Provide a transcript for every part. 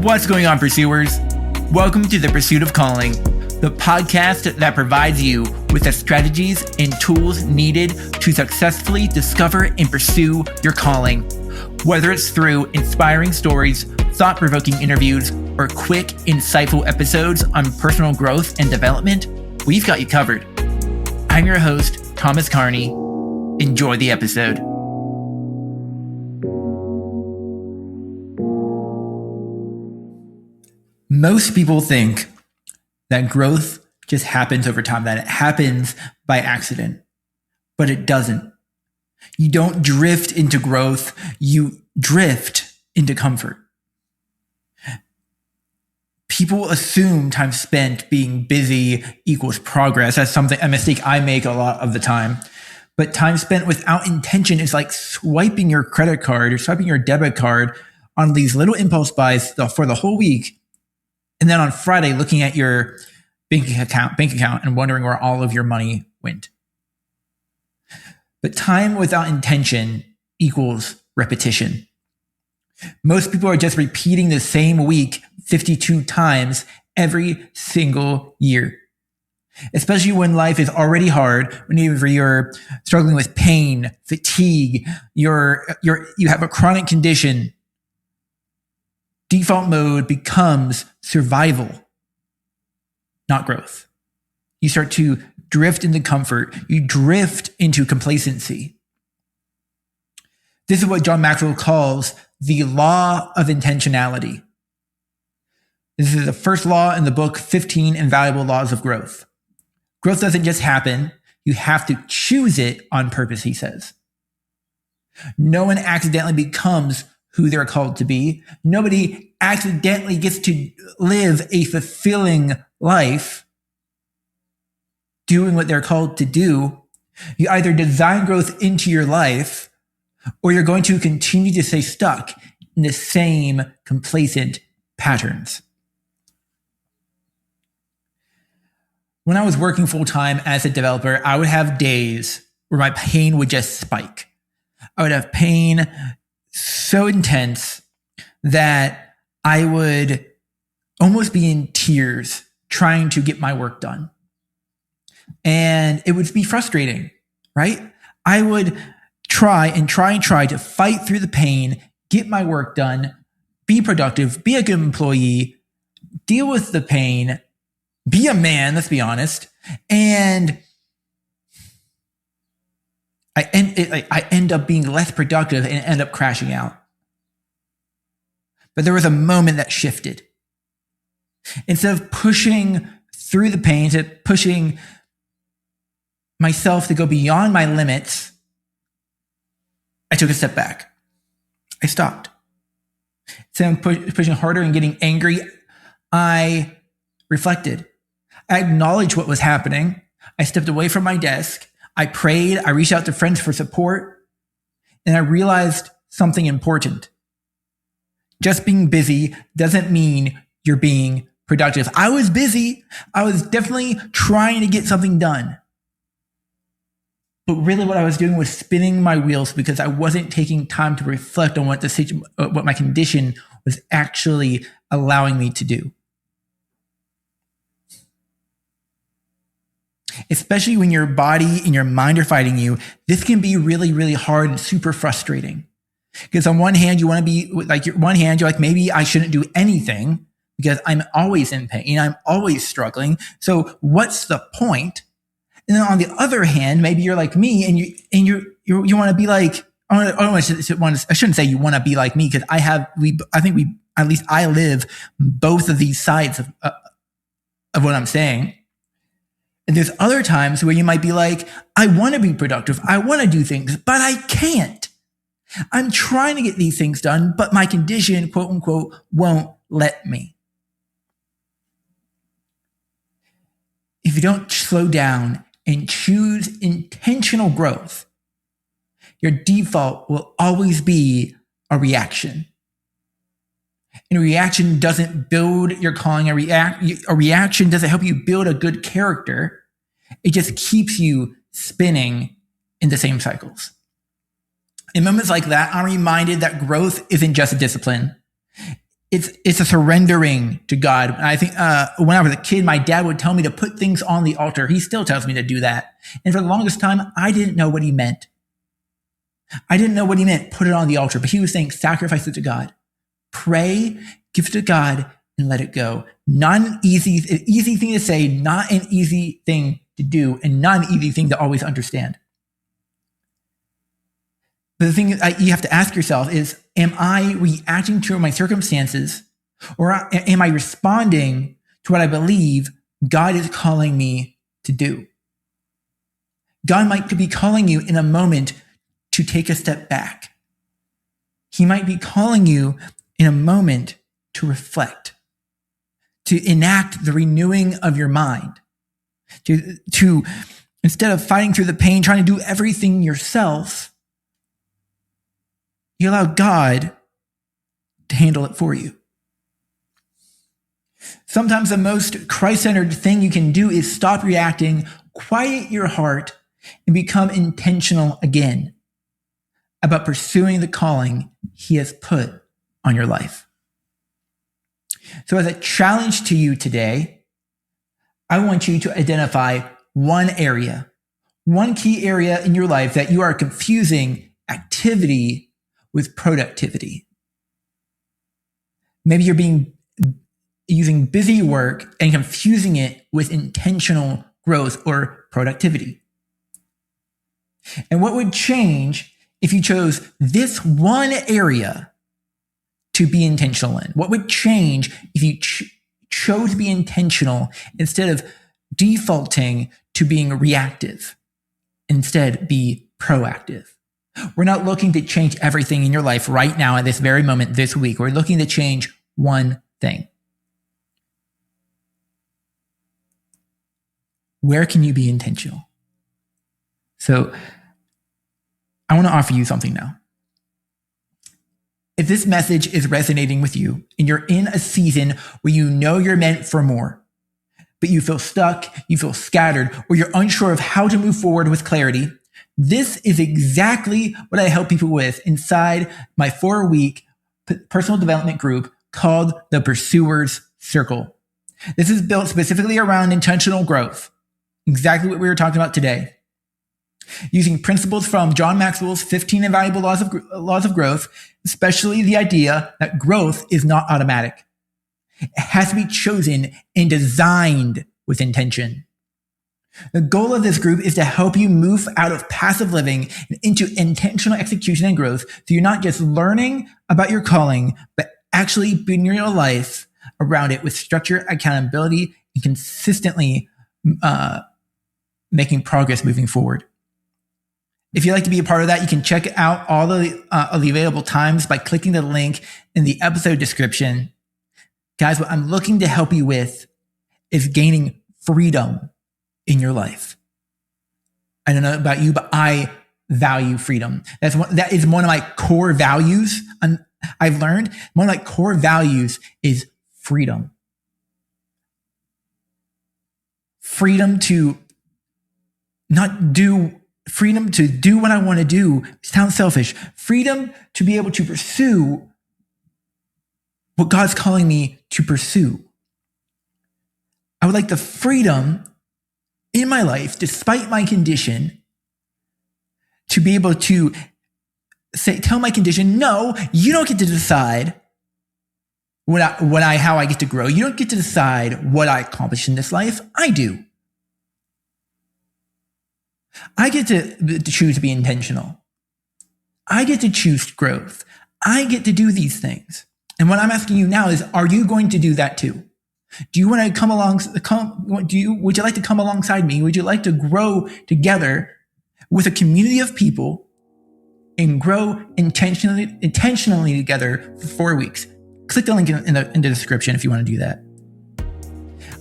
What's going on, pursuers? Welcome to The Pursuit of Calling, the podcast that provides you with the strategies and tools needed to successfully discover and pursue your calling. Whether it's through inspiring stories, thought-provoking interviews, or quick, insightful episodes on personal growth and development, we've got you covered. I'm your host, Thomas Carney. Enjoy the episode. Most people think that growth just happens over time, that it happens by accident, but it doesn't. You don't drift into growth, you drift into comfort. People assume time spent being busy equals progress. That's a mistake I make a lot of the time. But time spent without intention is like swiping your credit card or swiping your debit card on these little impulse buys for the whole week. And then on Friday, looking at your bank account and wondering where all of your money went. But time without intention equals repetition. Most people are just repeating the same week 52 times every single year. Especially when life is already hard, whenever you're struggling with pain, fatigue, you have a chronic condition. Default mode becomes survival, not growth. You start to drift into comfort. You drift into complacency. This is what John Maxwell calls the Law of Intentionality. This is the first law in the book, 15 Invaluable Laws of Growth. Growth doesn't just happen. You have to choose it on purpose, he says. No one accidentally becomes who they're called to be. Nobody accidentally gets to live a fulfilling life doing what they're called to do. You either design growth into your life, or you're going to continue to stay stuck in the same complacent patterns. When I was working full-time as a developer, I would have days where my pain would just spike. I would have pain so intense that I would almost be in tears trying to get my work done. And it would be frustrating, right? I would try to fight through the pain, get my work done, be productive, be a good employee, deal with the pain, be a man, let's be honest. And I end up being less productive and end up crashing out. But there was a moment that shifted. Instead of pushing through the pain, instead of pushing myself to go beyond my limits, I took a step back. I stopped. Instead of pushing harder and getting angry, I reflected. I acknowledged what was happening. I stepped away from my desk. I prayed, I reached out to friends for support, and I realized something important. Just being busy doesn't mean you're being productive. I was busy. I was definitely trying to get something done. But really what I was doing was spinning my wheels because I wasn't taking time to reflect on what my condition was actually allowing me to do. Especially when your body and your mind are fighting you, this can be really, really hard and super frustrating. Because on one hand, you want to be like, you're like, maybe I shouldn't do anything because I'm always in pain. I'm always struggling. So what's the point? And then on the other hand, maybe you're like me and you want to be like, I shouldn't say you want to be like me because at least I live both of these sides of what I'm saying. And there's other times where you might be like, I want to be productive. I want to do things, but I can't. I'm trying to get these things done, but my condition, quote unquote, won't let me. If you don't slow down and choose intentional growth, your default will always be a reaction. And a reaction doesn't build your calling. A reaction doesn't help you build a good character. It just keeps you spinning in the same cycles. In moments like that, I'm reminded that growth isn't just a discipline. It's a surrendering to God. And I think when I was a kid, my dad would tell me to put things on the altar. He still tells me to do that. And for the longest time, I didn't know what he meant. I didn't know what he meant, put it on the altar. But he was saying, sacrifice it to God. Pray, give it to God, and let it go. Not an easy thing to say, not an easy thing to do, and not an easy thing to always understand. But the thing you have to ask yourself is, am I reacting to my circumstances, or am I responding to what I believe God is calling me to do? God might be calling you in a moment to take a step back. He might be calling you in a moment to reflect, to enact the renewing of your mind, to instead of fighting through the pain, trying to do everything yourself, you allow God to handle it for you. Sometimes the most Christ-centered thing you can do is stop reacting, quiet your heart, and become intentional again about pursuing the calling He has put on your life. So as a challenge to you today, I want you to identify one key area in your life that you are confusing activity with productivity. Maybe you're using busy work and confusing it with intentional growth or productivity. And what would change if you chose this one area to be intentional in? What would change if you chose to be intentional instead of defaulting to being reactive? Instead, be proactive. We're not looking to change everything in your life right now at this very moment, this week. We're looking to change one thing. Where can you be intentional? So I want to offer you something now. If this message is resonating with you and you're in a season where you know you're meant for more, but you feel stuck, you feel scattered, or you're unsure of how to move forward with clarity, this is exactly what I help people with inside my 4-week personal development group called the Pursuers Circle. This is built specifically around intentional growth, exactly what we were talking about today. Using principles from John Maxwell's 15 Invaluable Laws of Growth, especially the idea that growth is not automatic. It has to be chosen and designed with intention. The goal of this group is to help you move out of passive living and into intentional execution and growth, so you're not just learning about your calling, but actually building your life around it with structure, accountability, and consistently making progress moving forward. If you'd like to be a part of that, you can check out all the available times by clicking the link in the episode description. Guys, what I'm looking to help you with is gaining freedom in your life. I don't know about you, but I value freedom. That is one of my core values. I've learned one of my core values is freedom. Freedom to do what I want to do. Sounds selfish. Freedom to be able to pursue what God's calling me to pursue. I would like the freedom in my life, despite my condition, to be able to tell my condition, no, you don't get to decide how I get to grow. You don't get to decide what I accomplish in this life. I do. I get to choose to be intentional. I get to choose growth. I get to do these things. And what I'm asking you now is, are you going to do that too? Do you want to come along? Would you like to come alongside me? Would you like to grow together with a community of people and grow intentionally together for 4 weeks? Click the link in the description if you want to do that.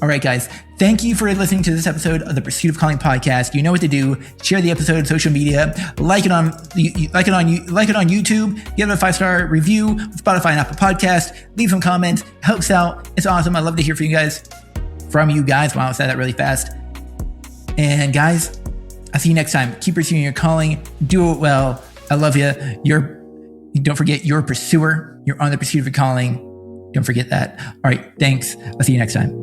All right, guys. Thank you for listening to this episode of the Pursuit of Calling podcast. You know what to do. Share the episode on social media. Like it on YouTube. Give it a 5-star review. Spotify and Apple Podcast. Leave some comments. Helps out. It's awesome. I love to hear from you guys. Wow, I said that really fast. And guys, I'll see you next time. Keep pursuing your calling. Do it well. I love you. Don't forget, you're a pursuer. You're on the pursuit of your calling. Don't forget that. All right. Thanks. I'll see you next time.